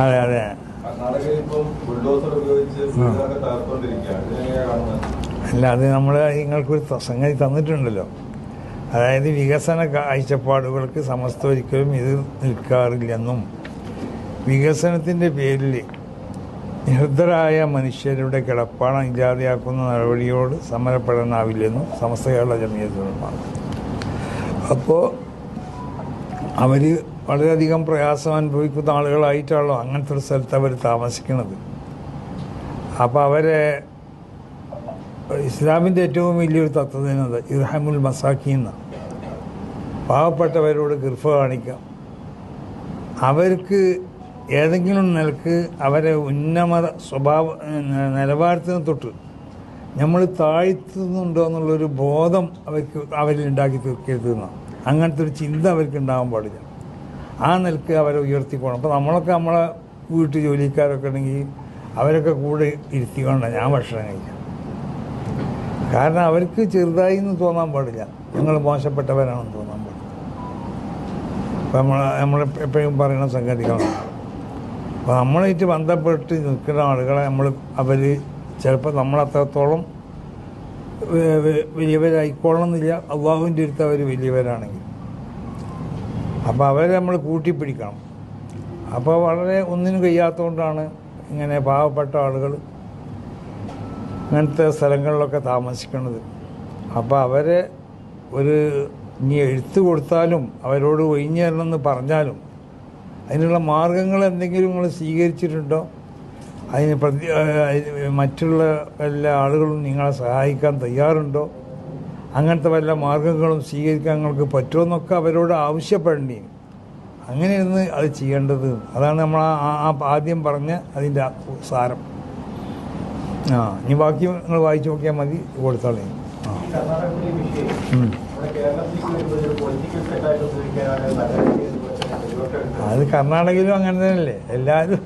അതെ അതെ. അല്ല, അത് നമ്മൾ നിങ്ങൾക്കൊരു സംഗതി തന്നിട്ടുണ്ടല്ലോ. അതായത് വികസന കാഴ്ചപ്പാടുകൾക്ക് സമസ്ത ഒരിക്കലും ഇത് നിൽക്കാറില്ലെന്നും വികസനത്തിൻ്റെ പേരിൽ നിഹതരായ മനുഷ്യരുടെ കിടപ്പാടം ഇല്ലാതെയാക്കുന്ന നടപടിയോട് സമരപ്പെടാനാവില്ലെന്നും സമസ്ത കേരള ജമിയത്തുൽ ഉലമ. അപ്പോൾ അവർ വളരെയധികം പ്രയാസം അനുഭവിക്കുന്ന ആളുകളായിട്ടാണല്ലോ അങ്ങനത്തെ ഒരു സ്ഥലത്ത് അവർ താമസിക്കുന്നത്. അപ്പോൾ അവരെ ഇസ്ലാമിൻ്റെ ഏറ്റവും വലിയൊരു തത്വത്തിനത് ഇർഹമുൽ മസാക്കീൻ, പാവപ്പെട്ടവരോട് കൃപ കാണിക്കാം. അവർക്ക് ഏതെങ്കിലും നിലക്ക് അവരെ ഉന്നമത നിലവാരത്തിന് തൊട്ട് നമ്മൾ താഴ്ത്തുന്നുണ്ടോ എന്നുള്ളൊരു ബോധം അവരിൽ ഉണ്ടാക്കി തീർക്കരുതെന്ന്, അങ്ങനത്തെ ഒരു ചിന്ത അവർക്ക് ഉണ്ടാകാൻ പാടില്ല. ആ നിലക്ക് അവരെ ഉയർത്തിക്കോണം. അപ്പോൾ നമ്മളൊക്കെ നമ്മളെ വീട്ടു ജോലിക്കാരൊക്കെ ഉണ്ടെങ്കിൽ അവരൊക്കെ കൂടെ ഇരുത്തിക്കൊണ്ട് ഞാൻ ഭക്ഷണം കഴിക്കാം. കാരണം അവർക്ക് ചെറുതായി എന്ന് തോന്നാൻ പാടില്ല, ഞങ്ങൾ മോശപ്പെട്ടവരാണെന്ന് തോന്നാൻ പാടില്ല. അപ്പം നമ്മൾ എപ്പോഴും പറയുന്ന സംഗതികളാണ്. അപ്പോൾ നമ്മളായിട്ട് ബന്ധപ്പെട്ട് നിൽക്കുന്ന ആളുകളെ അവർ ചിലപ്പോൾ നമ്മളത്രത്തോളം വലിയവരായിക്കോളണമെന്നില്ല, അള്ളാഹുവിൻ്റെ അടുത്ത് അവർ വലിയവരാണെങ്കിൽ. അപ്പോൾ അവരെ നമ്മൾ കൂട്ടിപ്പിടിക്കണം. അപ്പോൾ വളരെ ഒന്നിനും കഴിയാത്തതുകൊണ്ടാണ് ഇങ്ങനെ പാവപ്പെട്ട ആളുകൾ അങ്ങനത്തെ സ്ഥലങ്ങളിലൊക്കെ താമസിക്കുന്നത്. അപ്പോൾ അവരെ ഇനി എഴുത്ത് കൊടുത്താലും അവരോട് ഒഴിഞ്ഞു തരണമെന്ന് പറഞ്ഞാലും അതിനുള്ള മാർഗങ്ങൾ എന്തെങ്കിലും നിങ്ങൾ സ്വീകരിച്ചിട്ടുണ്ടോ? അതിന് മറ്റുള്ള എല്ലാ ആളുകളും നിങ്ങളെ സഹായിക്കാൻ തയ്യാറുണ്ടോ? അങ്ങനത്തെ വല്ല മാർഗങ്ങളും സ്വീകരിക്കാൻ നിങ്ങൾക്ക് പറ്റുമെന്നൊക്കെ അവരോട് ആവശ്യപ്പെടേണ്ടി. അങ്ങനെയാണ് അത് ചെയ്യേണ്ടത്. അതാണ് നമ്മൾ ആദ്യം പറഞ്ഞ അതിൻ്റെ സാരം. ഇനി ബാക്കി നിങ്ങൾ വായിച്ചു നോക്കിയാൽ മതി, കൊടുത്തോളേ. അത് കർണാടകയിലും അങ്ങനെ തന്നെയല്ലേ എല്ലാവരും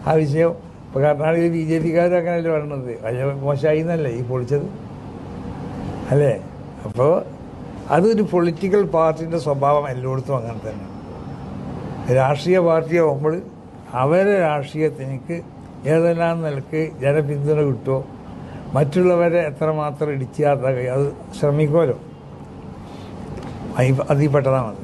ആ വിഷയം. ഇപ്പോൾ കർണാടകയിൽ BJP-കാരും അങ്ങനെയല്ലേ പറയണത്. അത് മോശമായി എന്നല്ലേ ഈ പൊളിച്ചത്, അല്ലേ? അപ്പോൾ അതൊരു പൊളിറ്റിക്കൽ പാർട്ടീൻ്റെ സ്വഭാവം എല്ലായിടത്തും അങ്ങനെ തന്നെ. രാഷ്ട്രീയ പാർട്ടിയാകുമ്പോൾ അവരെ രാഷ്ട്രീയത്തിനേക്ക് ഏതെല്ലാം നിലക്ക് ജനപിന്തുണ കിട്ടുമോ, മറ്റുള്ളവരെ എത്രമാത്രം ഇടിച്ചാൽ അത് ശ്രമിക്കുമല്ലോ, അതിൽ പെട്ടതാണത്.